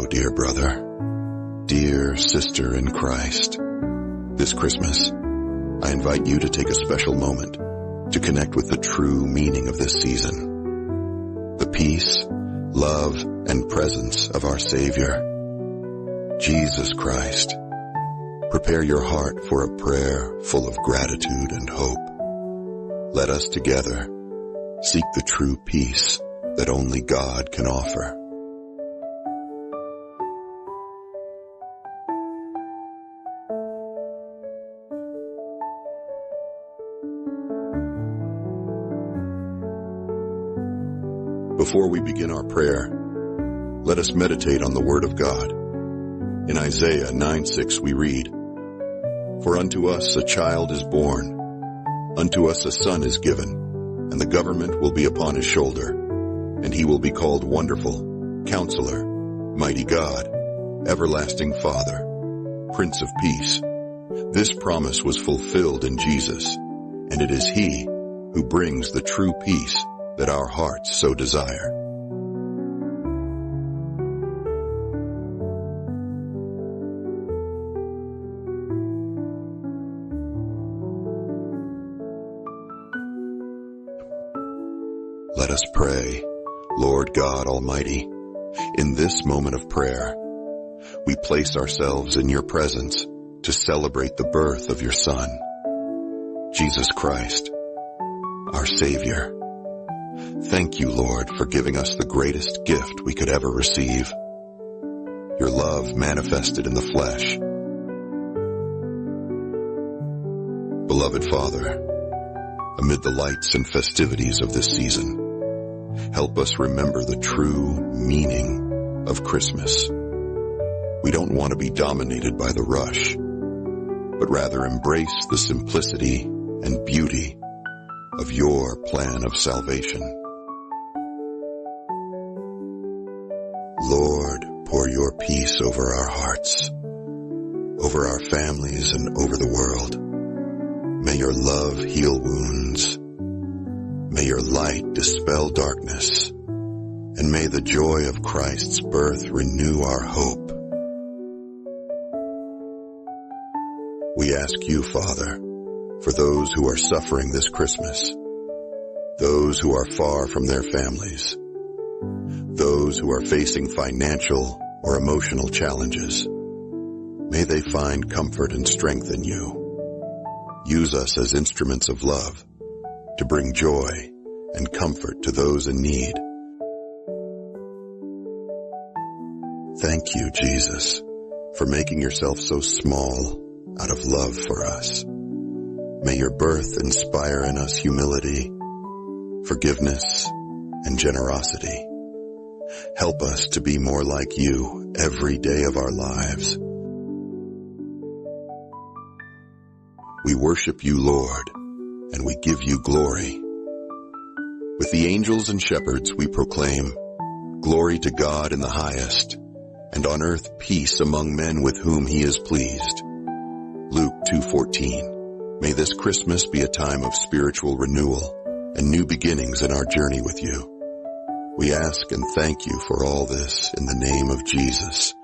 So, dear brother, dear sister in Christ, this Christmas, I invite you to take a special moment to connect with the true meaning of this season. The peace, love, and presence of our Savior, Jesus Christ. Prepare your heart for a prayer full of gratitude and hope. Let us together seek the true peace that only God can offer. Before we begin our prayer, let us meditate on the Word of God. In Isaiah 9:6 we read, "For unto us a child is born, unto us a son is given, and the government will be upon his shoulder, and he will be called Wonderful, Counselor, Mighty God, Everlasting Father, Prince of Peace." This promise was fulfilled in Jesus, and it is He who brings the true peace that our hearts so desire. Let us pray. Lord God Almighty, in this moment of prayer, we place ourselves in your presence to celebrate the birth of your Son, Jesus Christ, our Savior. Thank you, Lord, for giving us the greatest gift we could ever receive, your love manifested in the flesh. Beloved Father, amid the lights and festivities of this season, help us remember the true meaning of Christmas. We don't want to be dominated by the rush, but rather embrace the simplicity and beauty of your plan of salvation. Lord, pour your peace over our hearts, over our families, and over the world. May your love heal wounds. May your light dispel darkness. And may the joy of Christ's birth renew our hope. We ask you, Father, for those who are suffering this Christmas, those who are far from their families, those who are facing financial or emotional challenges. May they find comfort and strength in you. Use us as instruments of love to bring joy and comfort to those in need. Thank you, Jesus, for making yourself so small out of love for us. May your birth inspire in us humility, forgiveness, and generosity. Help us to be more like you every day of our lives. We worship you, Lord, and we give you glory. With the angels and shepherds we proclaim, glory to God in the highest, and on earth peace among men with whom he is pleased. Luke 2:14. May this Christmas be a time of spiritual renewal and new beginnings in our journey with you. We ask and thank you for all this in the name of Jesus.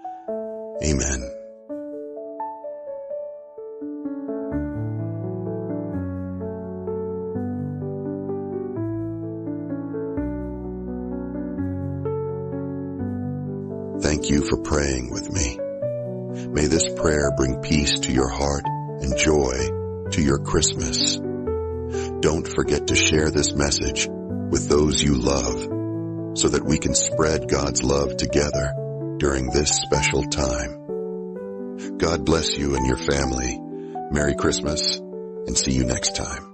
Amen. Thank you for praying with me. May this prayer bring peace to your heart and joy to your Christmas. Don't forget to share this message with those you love so that we can spread God's love together during this special time. God bless you and your family. Merry Christmas, and see you next time.